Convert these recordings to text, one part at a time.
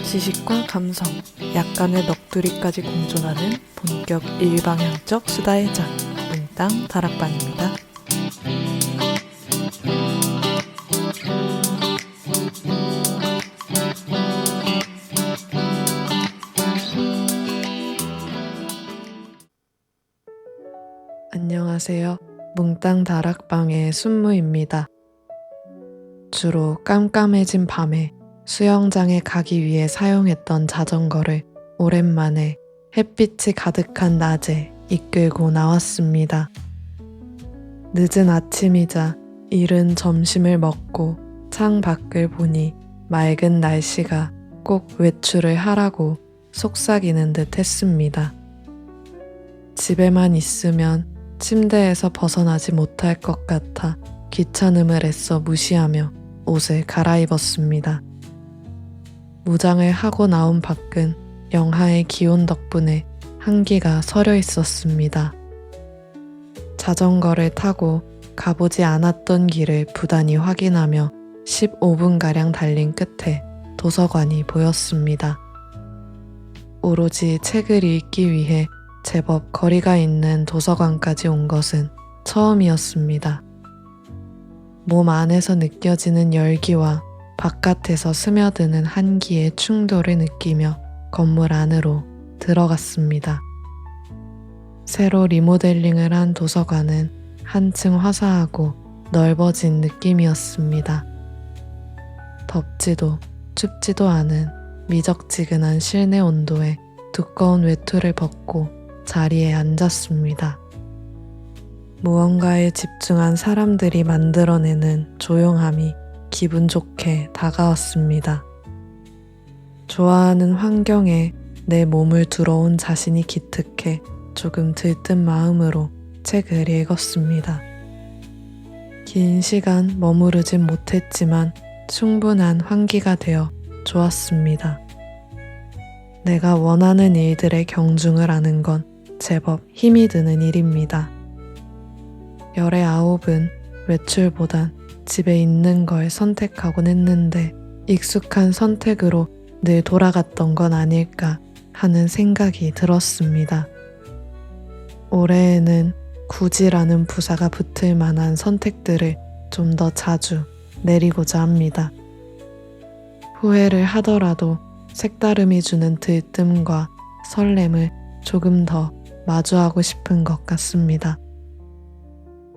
지식과 감성, 약간의 넋두리까지 공존하는 본격 일방향적 수다의 장, 몽땅 다락방입니다. 안녕하세요. 몽땅 다락방의 순무입니다. 주로 깜깜해진 밤에 수영장에 가기 위해 사용했던 자전거를 오랜만에 햇빛이 가득한 낮에 이끌고 나왔습니다. 늦은 아침이자 이른 점심을 먹고 창 밖을 보니 맑은 날씨가 꼭 외출을 하라고 속삭이는 듯 했습니다. 집에만 있으면 침대에서 벗어나지 못할 것 같아 귀찮음을 애써 무시하며 옷을 갈아입었습니다. 무장을 하고 나온 밖은 영하의 기온 덕분에 한기가 서려 있었습니다. 자전거를 타고 가보지 않았던 길을 부단히 확인하며 15분가량 달린 끝에 도서관이 보였습니다. 오로지 책을 읽기 위해 제법 거리가 있는 도서관까지 온 것은 처음이었습니다. 몸 안에서 느껴지는 열기와 바깥에서 스며드는 한기의 충돌을 느끼며 건물 안으로 들어갔습니다. 새로 리모델링을 한 도서관은 한층 화사하고 넓어진 느낌이었습니다. 덥지도 춥지도 않은 미적지근한 실내 온도에 두꺼운 외투를 벗고 자리에 앉았습니다. 무언가에 집중한 사람들이 만들어내는 조용함이 기분 좋게 다가왔습니다. 좋아하는 환경에 내 몸을 들어온 자신이 기특해 조금 들뜬 마음으로 책을 읽었습니다. 긴 시간 머무르진 못했지만 충분한 환기가 되어 좋았습니다. 내가 원하는 일들의 경중을 아는 건 제법 힘이 드는 일입니다. 열의 9은 외출보단 집에 있는 걸 선택하곤 했는데 익숙한 선택으로 늘 돌아갔던 건 아닐까 하는 생각이 들었습니다. 올해에는 굳이라는 부사가 붙을 만한 선택들을 좀 더 자주 내리고자 합니다. 후회를 하더라도 색다름이 주는 들뜸과 설렘을 조금 더 마주하고 싶은 것 같습니다.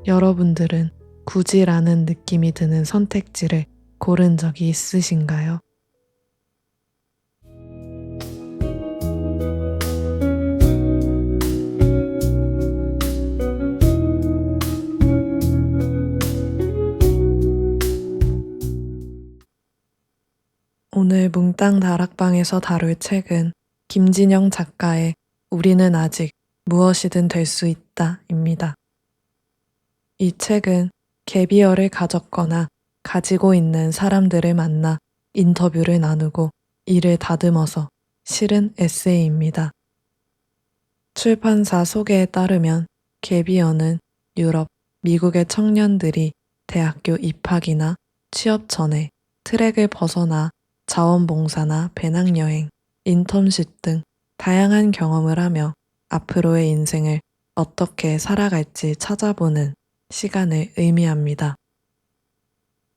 여러분들은 굳이라는 느낌이 드는 선택지를 고른 적이 있으신가요? 오늘 몽땅 다락방에서 다룰 책은 김진영 작가의 우리는 아직 무엇이든 될 수 있다 입니다. 이 책은 갭이어를 가졌거나 가지고 있는 사람들을 만나 인터뷰를 나누고 이를 다듬어서 실은 에세이입니다. 출판사 소개에 따르면 갭이어는 유럽, 미국의 청년들이 대학교 입학이나 취업 전에 트랙을 벗어나 자원봉사나 배낭여행, 인턴십 등 다양한 경험을 하며 앞으로의 인생을 어떻게 살아갈지 찾아보는 시간을 의미합니다.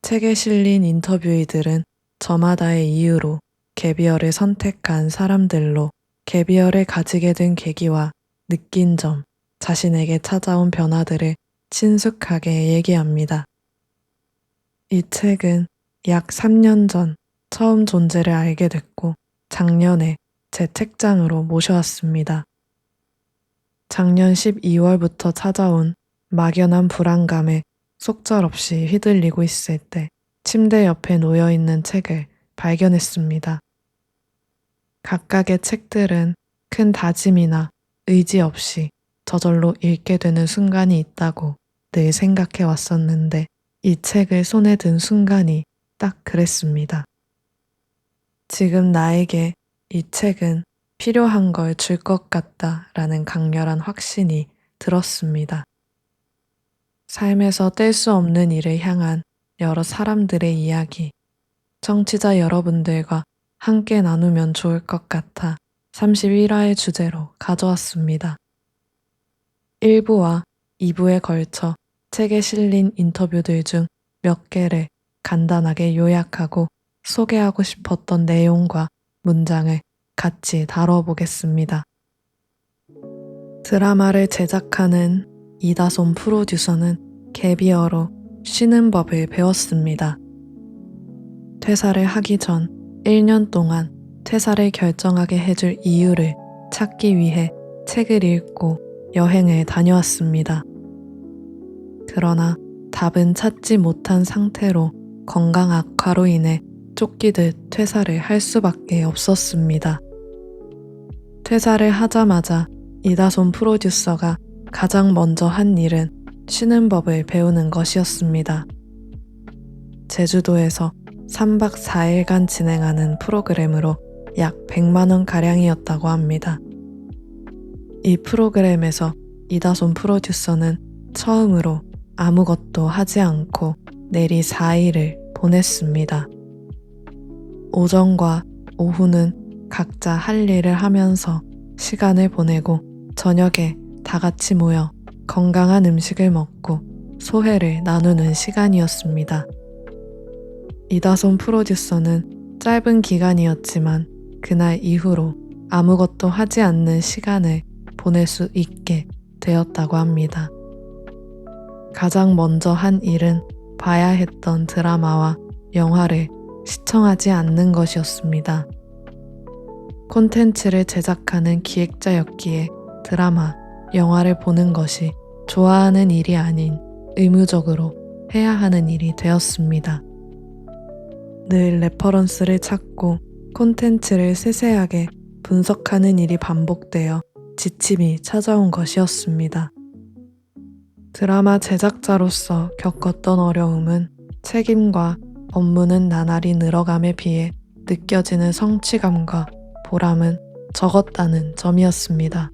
책에 실린 인터뷰이들은 저마다의 이유로 갭이어를 선택한 사람들로 갭이어를 가지게 된 계기와 느낀 점, 자신에게 찾아온 변화들을 친숙하게 얘기합니다. 이 책은 약 3년 전 처음 존재를 알게 됐고 작년에 제 책장으로 모셔왔습니다. 작년 12월부터 찾아온 막연한 불안감에 속절없이 휘둘리고 있을 때 침대 옆에 놓여있는 책을 발견했습니다. 각각의 책들은 큰 다짐이나 의지 없이 저절로 읽게 되는 순간이 있다고 늘 생각해 왔었는데 이 책을 손에 든 순간이 딱 그랬습니다. 지금 나에게 이 책은 필요한 걸 줄 것 같다라는 강렬한 확신이 들었습니다. 삶에서 뗄 수 없는 일을 향한 여러 사람들의 이야기, 청취자 여러분들과 함께 나누면 좋을 것 같아 31화의 주제로 가져왔습니다. 1부와 2부에 걸쳐 책에 실린 인터뷰들 중 몇 개를 간단하게 요약하고 소개하고 싶었던 내용과 문장을 같이 다뤄보겠습니다. 드라마를 제작하는 이다솜 프로듀서는 갭이어로 쉬는 법을 배웠습니다. 퇴사를 하기 전 1년 동안 퇴사를 결정하게 해줄 이유를 찾기 위해 책을 읽고 여행을 다녀왔습니다. 그러나 답은 찾지 못한 상태로 건강 악화로 인해 쫓기듯 퇴사를 할 수밖에 없었습니다. 퇴사를 하자마자 이다솜 프로듀서가 가장 먼저 한 일은 쉬는 법을 배우는 것이었습니다. 제주도에서 3박 4일간 진행하는 프로그램으로 약 100만원 가량이었다고 합니다. 이 프로그램에서 이다솜 프로듀서는 처음으로 아무것도 하지 않고 내리 4일을 보냈습니다. 오전과 오후는 각자 할 일을 하면서 시간을 보내고 저녁에 다 같이 모여 건강한 음식을 먹고 소회를 나누는 시간이었습니다. 이다솜 프로듀서는 짧은 기간이었지만 그날 이후로 아무것도 하지 않는 시간을 보낼 수 있게 되었다고 합니다. 가장 먼저 한 일은 봐야 했던 드라마와 영화를 시청하지 않는 것이었습니다. 콘텐츠를 제작하는 기획자였기에 드라마, 영화를 보는 것이 좋아하는 일이 아닌 의무적으로 해야 하는 일이 되었습니다. 늘 레퍼런스를 찾고 콘텐츠를 세세하게 분석하는 일이 반복되어 지침이 찾아온 것이었습니다. 드라마 제작자로서 겪었던 어려움은 책임과 업무는 나날이 늘어감에 비해 느껴지는 성취감과 보람은 적었다는 점이었습니다.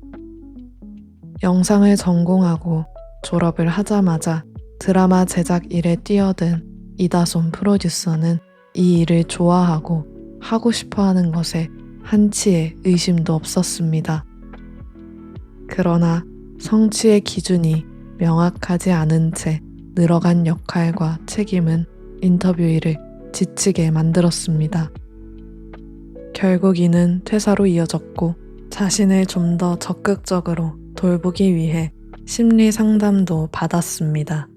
영상을 전공하고 졸업을 하자마자 드라마 제작 일에 뛰어든 이다솜 프로듀서는 이 일을 좋아하고 하고 싶어하는 것에 한치의 의심도 없었습니다. 그러나 성취의 기준이 명확하지 않은 채 늘어간 역할과 책임은 인터뷰일을 지치게 만들었습니다. 결국 이는 퇴사로 이어졌고 자신을 좀 더 적극적으로 돌보기 위해 심리 상담도 받았습니다.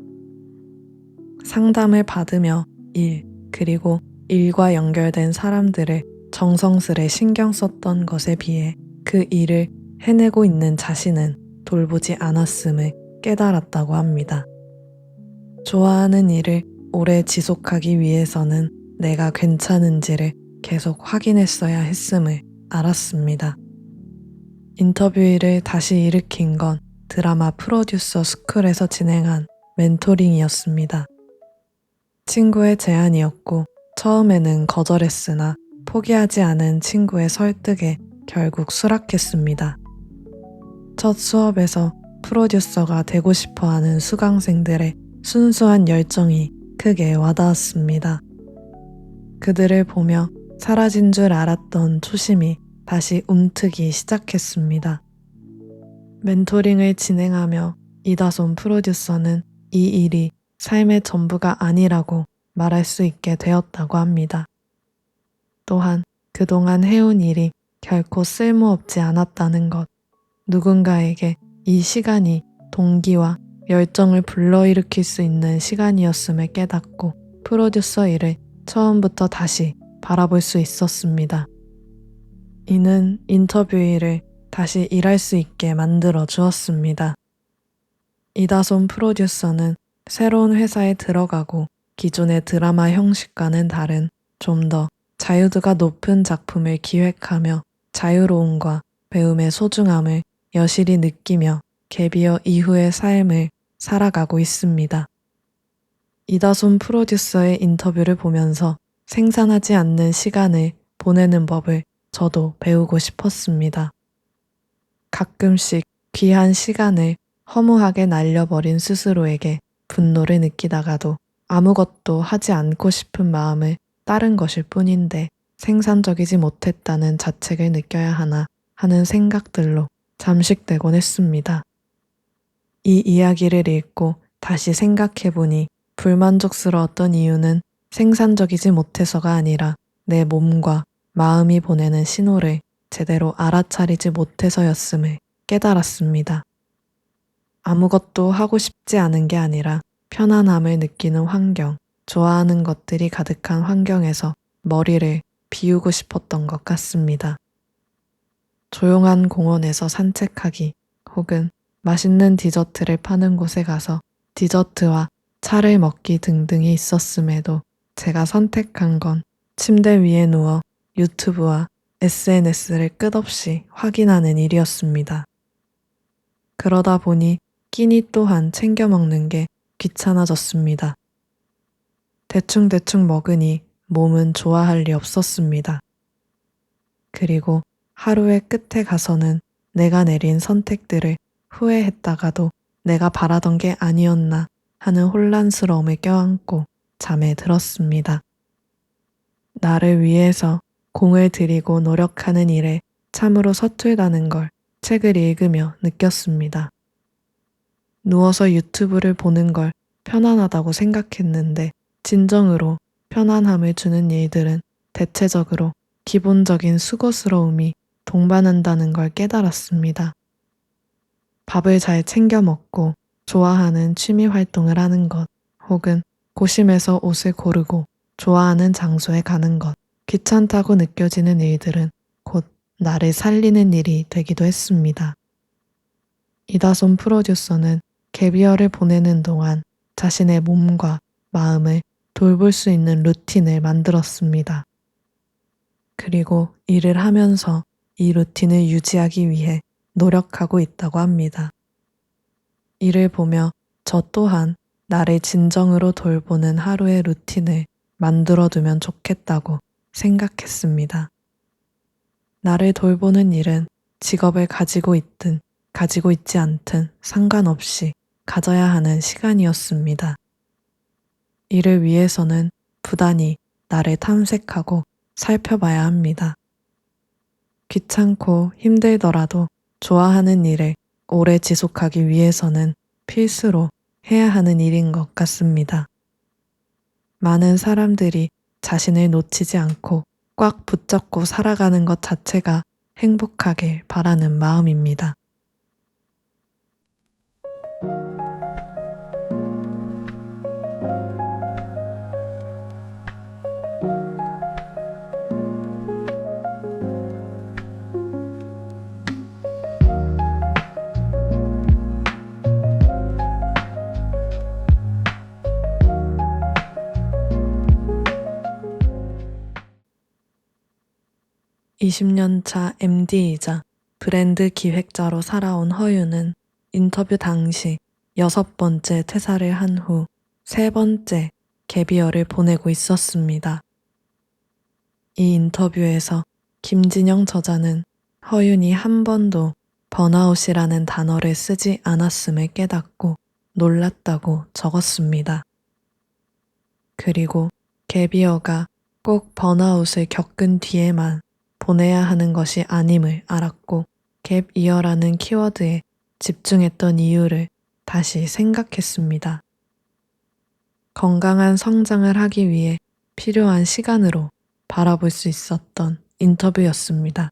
상담을 받으며 일, 그리고 일과 연결된 사람들을 정성스레 신경 썼던 것에 비해 그 일을 해내고 있는 자신은 돌보지 않았음을 깨달았다고 합니다. 좋아하는 일을 오래 지속하기 위해서는 내가 괜찮은지를 계속 확인했어야 했음을 알았습니다. 인터뷰를 다시 일으킨 건 드라마 프로듀서 스쿨에서 진행한 멘토링이었습니다. 친구의 제안이었고 처음에는 거절했으나 포기하지 않은 친구의 설득에 결국 수락했습니다. 첫 수업에서 프로듀서가 되고 싶어하는 수강생들의 순수한 열정이 크게 와닿았습니다. 그들을 보며 사라진 줄 알았던 초심이 다시 움트기 시작했습니다. 멘토링을 진행하며 이다솜 프로듀서는 이 일이 삶의 전부가 아니라고 말할 수 있게 되었다고 합니다. 또한 그동안 해온 일이 결코 쓸모없지 않았다는 것, 누군가에게 이 시간이 동기와 열정을 불러일으킬 수 있는 시간이었음을 깨닫고 프로듀서 일을 처음부터 다시 바라볼 수 있었습니다. 이는 인터뷰 일을 다시 일할 수 있게 만들어 주었습니다. 이다솜 프로듀서는 새로운 회사에 들어가고 기존의 드라마 형식과는 다른 좀 더 자유도가 높은 작품을 기획하며 자유로움과 배움의 소중함을 여실히 느끼며 갭이어 이후의 삶을 살아가고 있습니다. 이다솜 프로듀서의 인터뷰를 보면서 생산하지 않는 시간을 보내는 법을 저도 배우고 싶었습니다. 가끔씩 귀한 시간을 허무하게 날려버린 스스로에게 분노를 느끼다가도 아무것도 하지 않고 싶은 마음을 따른 것일 뿐인데 생산적이지 못했다는 자책을 느껴야 하나 하는 생각들로 잠식되곤 했습니다. 이 이야기를 읽고 다시 생각해보니 불만족스러웠던 이유는 생산적이지 못해서가 아니라 내 몸과 마음이 보내는 신호를 제대로 알아차리지 못해서였음을 깨달았습니다. 아무것도 하고 싶지 않은 게 아니라 편안함을 느끼는 환경, 좋아하는 것들이 가득한 환경에서 머리를 비우고 싶었던 것 같습니다. 조용한 공원에서 산책하기 혹은 맛있는 디저트를 파는 곳에 가서 디저트와 차를 먹기 등등이 있었음에도 제가 선택한 건 침대 위에 누워 유튜브와 SNS를 끝없이 확인하는 일이었습니다. 그러다 보니 끼니 또한 챙겨 먹는 게 귀찮아졌습니다. 대충대충 먹으니 몸은 좋아할 리 없었습니다. 그리고 하루의 끝에 가서는 내가 내린 선택들을 후회했다가도 내가 바라던 게 아니었나 하는 혼란스러움을 껴안고 잠에 들었습니다. 나를 위해서 공을 들이고 노력하는 일에 참으로 서툴다는 걸 책을 읽으며 느꼈습니다. 누워서 유튜브를 보는 걸 편안하다고 생각했는데 진정으로 편안함을 주는 일들은 대체적으로 기본적인 수고스러움이 동반한다는 걸 깨달았습니다. 밥을 잘 챙겨 먹고 좋아하는 취미 활동을 하는 것, 혹은 고심해서 옷을 고르고 좋아하는 장소에 가는 것, 귀찮다고 느껴지는 일들은 곧 나를 살리는 일이 되기도 했습니다. 이다솜 프로듀서는 갭이어를 보내는 동안 자신의 몸과 마음을 돌볼 수 있는 루틴을 만들었습니다. 그리고 일을 하면서 이 루틴을 유지하기 위해 노력하고 있다고 합니다. 이를 보며 저 또한 나를 진정으로 돌보는 하루의 루틴을 만들어두면 좋겠다고 생각했습니다. 나를 돌보는 일은 직업을 가지고 있든 가지고 있지 않든 상관없이 가져야 하는 시간이었습니다. 이를 위해서는 부단히 나를 탐색하고 살펴봐야 합니다. 귀찮고 힘들더라도 좋아하는 일을 오래 지속하기 위해서는 필수로 해야 하는 일인 것 같습니다. 많은 사람들이 자신을 놓치지 않고 꽉 붙잡고 살아가는 것 자체가 행복하길 바라는 마음입니다. 20년 차 MD이자 브랜드 기획자로 살아온 허유는 인터뷰 당시 6번째 퇴사를 한 후 3번째 갭이어를 보내고 있었습니다. 이 인터뷰에서 김진영 저자는 허윤이 한 번도 번아웃이라는 단어를 쓰지 않았음을 깨닫고 놀랐다고 적었습니다. 그리고 갭이어가 꼭 번아웃을 겪은 뒤에만 보내야 하는 것이 아님을 알았고 갭이어라는 키워드에 집중했던 이유를 다시 생각했습니다. 건강한 성장을 하기 위해 필요한 시간으로 바라볼 수 있었던 인터뷰였습니다.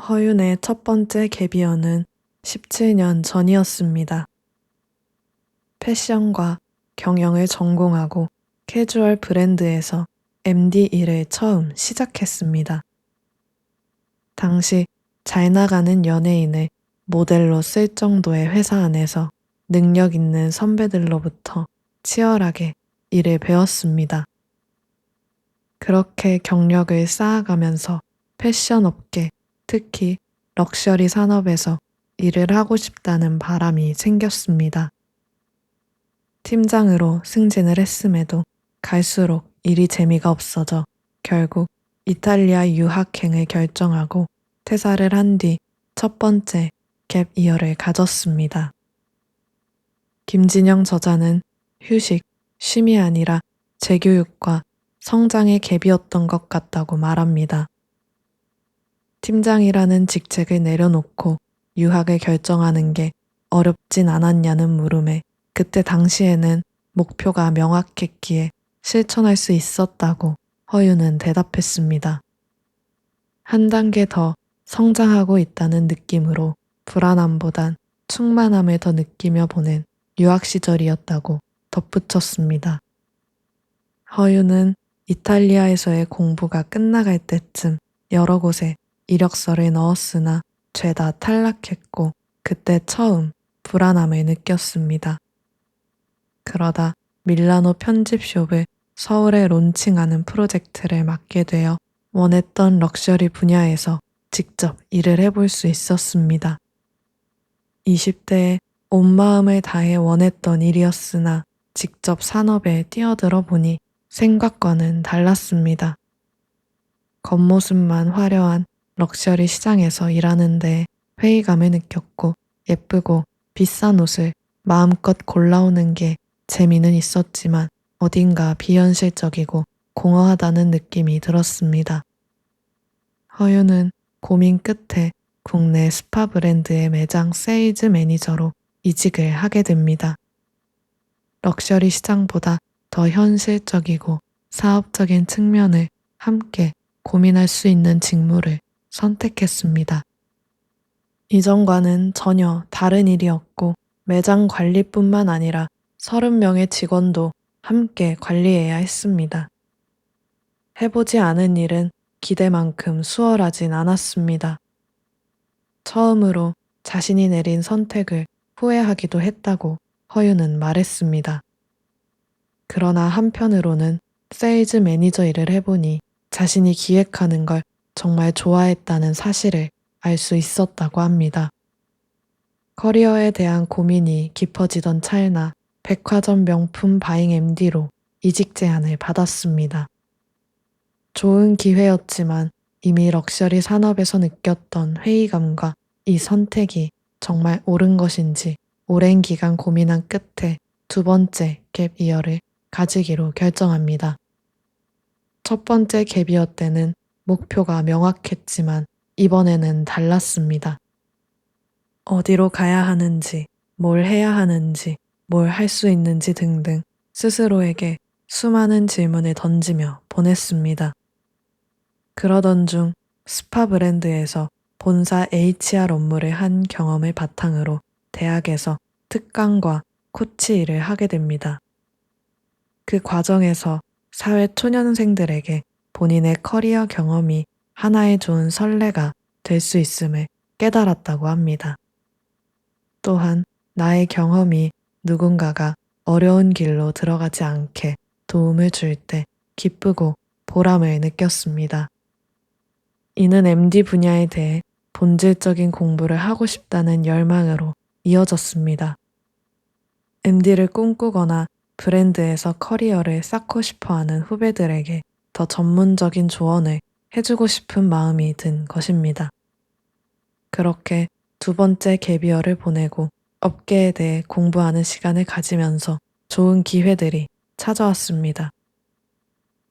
허윤의 첫 번째 갭이어는 17년 전이었습니다. 패션과 경영을 전공하고 캐주얼 브랜드에서 MD 일을 처음 시작했습니다. 당시 잘 나가는 연예인을 모델로 쓸 정도의 회사 안에서 능력 있는 선배들로부터 치열하게 일을 배웠습니다. 그렇게 경력을 쌓아가면서 패션 업계, 특히 럭셔리 산업에서 일을 하고 싶다는 바람이 생겼습니다. 팀장으로 승진을 했음에도 갈수록 일이 재미가 없어져 결국 이탈리아 유학행을 결정하고 퇴사를 한 뒤 첫 번째 갭이어를 가졌습니다. 김진영 저자는 휴식, 쉼이 아니라 재교육과 성장의 갭이었던 것 같다고 말합니다. 팀장이라는 직책을 내려놓고 유학을 결정하는 게 어렵진 않았냐는 물음에 그때 당시에는 목표가 명확했기에 실천할 수 있었다고 허윤은 대답했습니다. 한 단계 더 성장하고 있다는 느낌으로 불안함보단 충만함을 더 느끼며 보낸 유학 시절이었다고 덧붙였습니다. 허윤은 이탈리아에서의 공부가 끝나갈 때쯤 여러 곳에 이력서를 넣었으나 죄다 탈락했고 그때 처음 불안함을 느꼈습니다. 그러다 밀라노 편집숍을 서울에 론칭하는 프로젝트를 맡게 되어 원했던 럭셔리 분야에서 직접 일을 해볼 수 있었습니다. 20대에 온 마음을 다해 원했던 일이었으나 직접 산업에 뛰어들어 보니 생각과는 달랐습니다. 겉모습만 화려한 럭셔리 시장에서 일하는데 회의감을 느꼈고 예쁘고 비싼 옷을 마음껏 골라오는 게 재미는 있었지만 어딘가 비현실적이고 공허하다는 느낌이 들었습니다. 허윤은 고민 끝에 국내 스파 브랜드의 매장 세일즈 매니저로 이직을 하게 됩니다. 럭셔리 시장보다 더 현실적이고 사업적인 측면을 함께 고민할 수 있는 직무를 선택했습니다. 이전과는 전혀 다른 일이었고 매장 관리뿐만 아니라 30명의 직원도 함께 관리해야 했습니다. 해보지 않은 일은 기대만큼 수월하진 않았습니다. 처음으로 자신이 내린 선택을 후회하기도 했다고 허윤은 말했습니다. 그러나 한편으로는 세일즈 매니저 일을 해보니 자신이 기획하는 걸 정말 좋아했다는 사실을 알 수 있었다고 합니다. 커리어에 대한 고민이 깊어지던 찰나 백화점 명품 바잉 MD로 이직 제안을 받았습니다. 좋은 기회였지만 이미 럭셔리 산업에서 느꼈던 회의감과 이 선택이 정말 옳은 것인지 오랜 기간 고민한 끝에 두 번째 갭 이어를 가지기로 결정합니다. 첫 번째 갭이어 때는 목표가 명확했지만 이번에는 달랐습니다. 어디로 가야 하는지, 뭘 해야 하는지, 뭘 할 수 있는지 등등 스스로에게 수많은 질문을 던지며 보냈습니다. 그러던 중 스파 브랜드에서 본사 HR 업무를 한 경험을 바탕으로 대학에서 특강과 코치 일을 하게 됩니다. 그 과정에서 사회 초년생들에게 본인의 커리어 경험이 하나의 좋은 선례가 될 수 있음을 깨달았다고 합니다. 또한 나의 경험이 누군가가 어려운 길로 들어가지 않게 도움을 줄 때 기쁘고 보람을 느꼈습니다. 이는 MD 분야에 대해 본질적인 공부를 하고 싶다는 열망으로 이어졌습니다. MD를 꿈꾸거나 브랜드에서 커리어를 쌓고 싶어하는 후배들에게 더 전문적인 조언을 해주고 싶은 마음이 든 것입니다. 그렇게 두 번째 갭이어를 보내고 업계에 대해 공부하는 시간을 가지면서 좋은 기회들이 찾아왔습니다.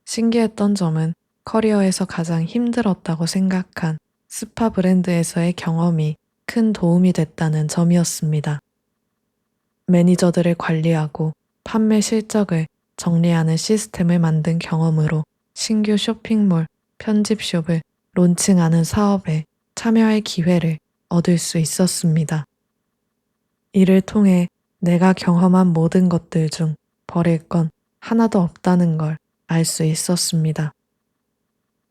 신기했던 점은 커리어에서 가장 힘들었다고 생각한 스파 브랜드에서의 경험이 큰 도움이 됐다는 점이었습니다. 매니저들을 관리하고 판매 실적을 정리하는 시스템을 만든 경험으로 신규 쇼핑몰, 편집숍을 론칭하는 사업에 참여할 기회를 얻을 수 있었습니다. 이를 통해 내가 경험한 모든 것들 중 버릴 건 하나도 없다는 걸 알 수 있었습니다.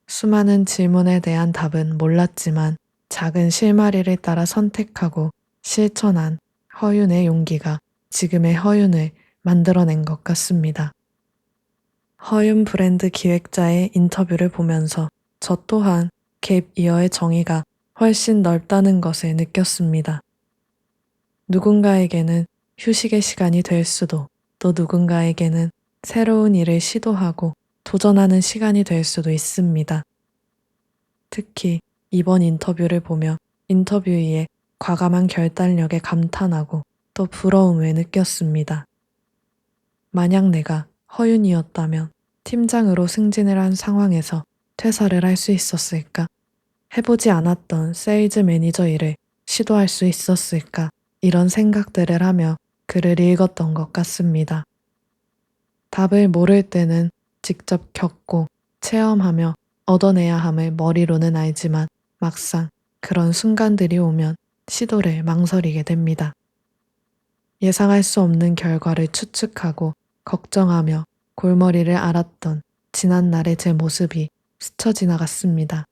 수많은 질문에 대한 답은 몰랐지만 작은 실마리를 따라 선택하고 실천한 허윤의 용기가 지금의 허윤을 만들어낸 것 같습니다. 허윤 브랜드 기획자의 인터뷰를 보면서 저 또한 갭 이어의 정의가 훨씬 넓다는 것을 느꼈습니다. 누군가에게는 휴식의 시간이 될 수도 또 누군가에게는 새로운 일을 시도하고 도전하는 시간이 될 수도 있습니다. 특히 이번 인터뷰를 보며 인터뷰이의 과감한 결단력에 감탄하고 또 부러움을 느꼈습니다. 만약 내가 허윤이었다면 팀장으로 승진을 한 상황에서 퇴사를 할 수 있었을까? 해보지 않았던 세일즈 매니저 일을 시도할 수 있었을까? 이런 생각들을 하며 글을 읽었던 것 같습니다. 답을 모를 때는 직접 겪고 체험하며 얻어내야 함을 머리로는 알지만 막상 그런 순간들이 오면 시도를 망설이게 됩니다. 예상할 수 없는 결과를 추측하고 걱정하며 골머리를 앓았던 지난날의 제 모습이 스쳐 지나갔습니다.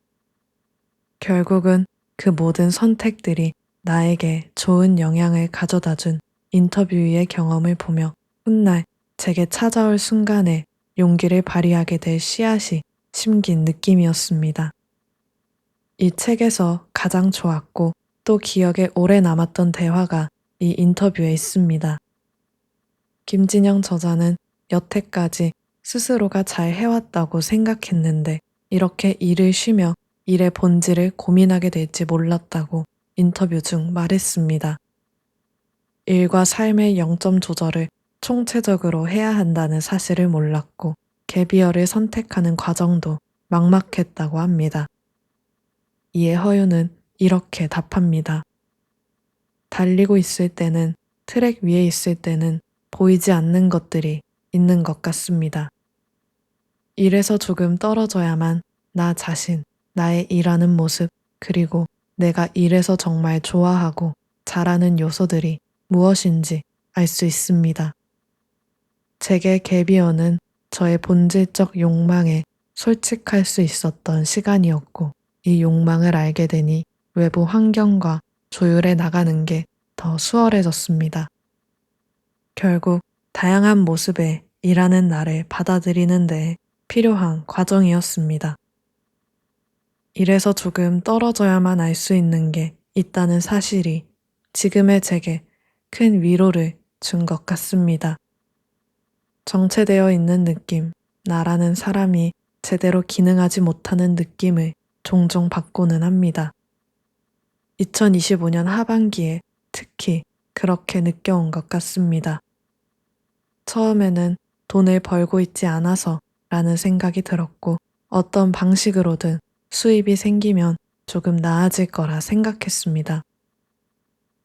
결국은 그 모든 선택들이 나에게 좋은 영향을 가져다 준 인터뷰의 경험을 보며 훗날 제게 찾아올 순간에 용기를 발휘하게 될 씨앗이 심긴 느낌이었습니다. 이 책에서 가장 좋았고 또 기억에 오래 남았던 대화가 이 인터뷰에 있습니다. 김진영 저자는 여태까지 스스로가 잘 해왔다고 생각했는데 이렇게 일을 쉬며 일의 본질을 고민하게 될지 몰랐다고 인터뷰 중 말했습니다. 일과 삶의 영점 조절을 총체적으로 해야 한다는 사실을 몰랐고 갭이어를 선택하는 과정도 막막했다고 합니다. 이에 허유는 이렇게 답합니다. 달리고 있을 때는 트랙 위에 있을 때는 보이지 않는 것들이 있는 것 같습니다. 일에서 조금 떨어져야만 나 자신, 나의 일하는 모습, 그리고 내가 일에서 정말 좋아하고 잘하는 요소들이 무엇인지 알 수 있습니다. 제게 갭이어는 저의 본질적 욕망에 솔직할 수 있었던 시간이었고 이 욕망을 알게 되니 외부 환경과 조율해 나가는 게 더 수월해졌습니다. 결국 다양한 모습의 일하는 나를 받아들이는 데 필요한 과정이었습니다. 일에서 조금 떨어져야만 알 수 있는 게 있다는 사실이 지금의 제게 큰 위로를 준 것 같습니다. 정체되어 있는 느낌, 나라는 사람이 제대로 기능하지 못하는 느낌을 종종 받고는 합니다. 2025년 하반기에 특히 그렇게 느껴온 것 같습니다. 처음에는 돈을 벌고 있지 않아서 라는 생각이 들었고 어떤 방식으로든 수입이 생기면 조금 나아질 거라 생각했습니다.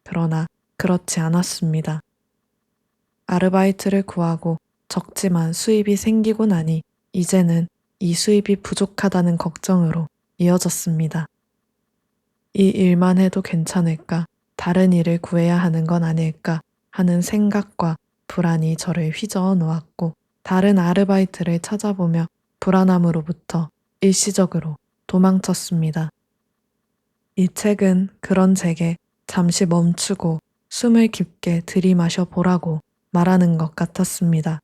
그러나 그렇지 않았습니다. 아르바이트를 구하고 적지만 수입이 생기고 나니 이제는 이 수입이 부족하다는 걱정으로 이어졌습니다. 이 일만 해도 괜찮을까? 다른 일을 구해야 하는 건 아닐까? 하는 생각과 불안이 저를 휘저어 놓았고 다른 아르바이트를 찾아보며 불안함으로부터 일시적으로 도망쳤습니다. 이 책은 그런 제게 잠시 멈추고 숨을 깊게 들이마셔 보라고 말하는 것 같았습니다.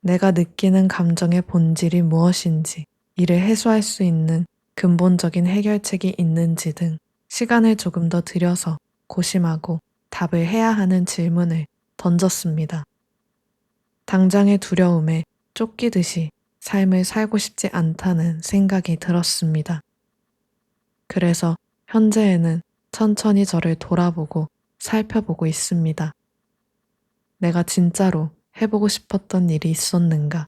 내가 느끼는 감정의 본질이 무엇인지, 이를 해소할 수 있는 근본적인 해결책이 있는지 등 시간을 조금 더 들여서 고심하고 답을 해야 하는 질문을 던졌습니다. 당장의 두려움에 쫓기듯이 삶을 살고 싶지 않다는 생각이 들었습니다. 그래서 현재에는 천천히 저를 돌아보고 살펴보고 있습니다. 내가 진짜로 해보고 싶었던 일이 있었는가?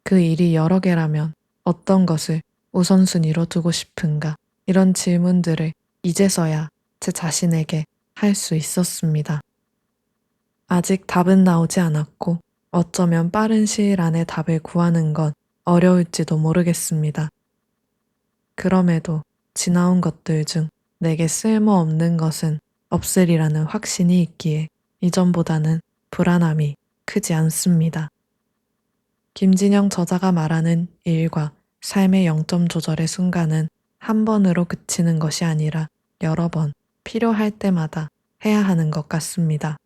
그 일이 여러 개라면 어떤 것을 우선순위로 두고 싶은가? 이런 질문들을 이제서야 제 자신에게 할 수 있었습니다. 아직 답은 나오지 않았고 어쩌면 빠른 시일 안에 답을 구하는 건 어려울지도 모르겠습니다. 그럼에도 지나온 것들 중 내게 쓸모없는 것은 없으리라는 확신이 있기에 이전보다는 불안함이 크지 않습니다. 김진영 저자가 말하는 일과 삶의 영점 조절의 순간은 한 번으로 그치는 것이 아니라 여러 번 필요할 때마다 해야 하는 것 같습니다.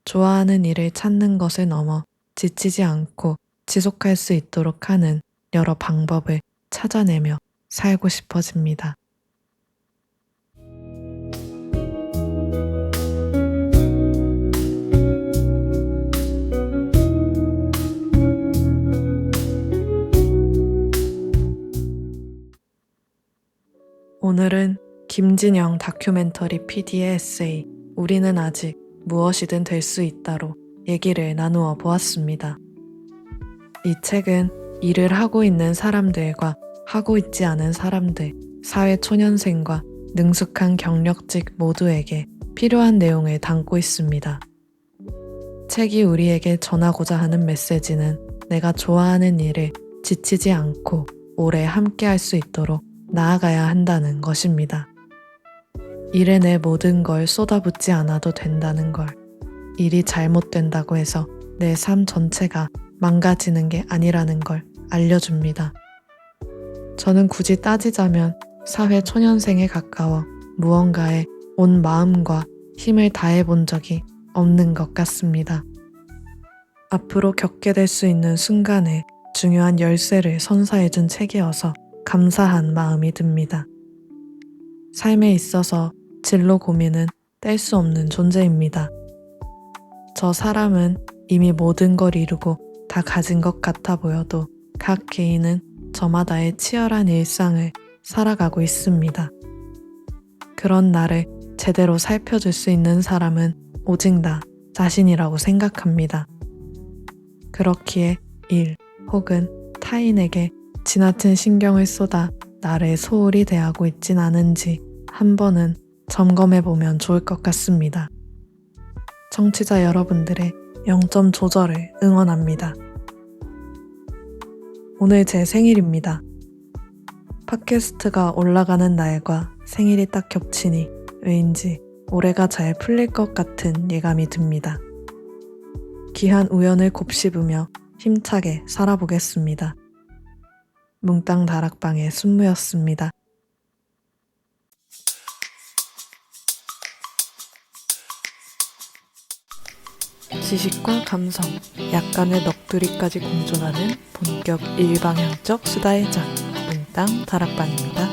좋아하는 일을 찾는 것을 넘어 지치지 않고 지속할 수 있도록 하는 여러 방법을 찾아내며 살고 싶어집니다. 오늘은 김진영 다큐멘터리 PD의 에세이 우리는 아직 무엇이든 될 수 있다로 얘기를 나누어 보았습니다. 이 책은 일을 하고 있는 사람들과 하고 있지 않은 사람들, 사회 초년생과 능숙한 경력직 모두에게 필요한 내용을 담고 있습니다. 책이 우리에게 전하고자 하는 메시지는 내가 좋아하는 일을 지치지 않고 오래 함께 할 수 있도록 나아가야 한다는 것입니다. 일에 내 모든 걸 쏟아붓지 않아도 된다는 걸, 일이 잘못된다고 해서 내 삶 전체가 망가지는 게 아니라는 걸 알려줍니다. 저는 굳이 따지자면 사회 초년생에 가까워 무언가에 온 마음과 힘을 다해 본 적이 없는 것 같습니다. 앞으로 겪게 될 수 있는 순간에 중요한 열쇠를 선사해준 책이어서 감사한 마음이 듭니다. 삶에 있어서 진로 고민은 뗄 수 없는 존재입니다. 저 사람은 이미 모든 걸 이루고 다 가진 것 같아 보여도 각 개인은 저마다의 치열한 일상을 살아가고 있습니다. 그런 나를 제대로 살펴줄 수 있는 사람은 오직 나 자신이라고 생각합니다. 그렇기에 일 혹은 타인에게 지나친 신경을 쏟아 나를 소홀히 대하고 있진 않은지 한 번은 점검해보면 좋을 것 같습니다. 청취자 여러분들의 0점 조절을 응원합니다. 오늘 제 생일입니다. 팟캐스트가 올라가는 날과 생일이 딱 겹치니 왜인지 올해가 잘 풀릴 것 같은 예감이 듭니다. 귀한 우연을 곱씹으며 힘차게 살아보겠습니다. 뭉땅 다락방의 순무였습니다. 지식과 감성, 약간의 넋두리까지 공존하는 본격 일방향적 수다의 장, 뭉땅 다락방입니다.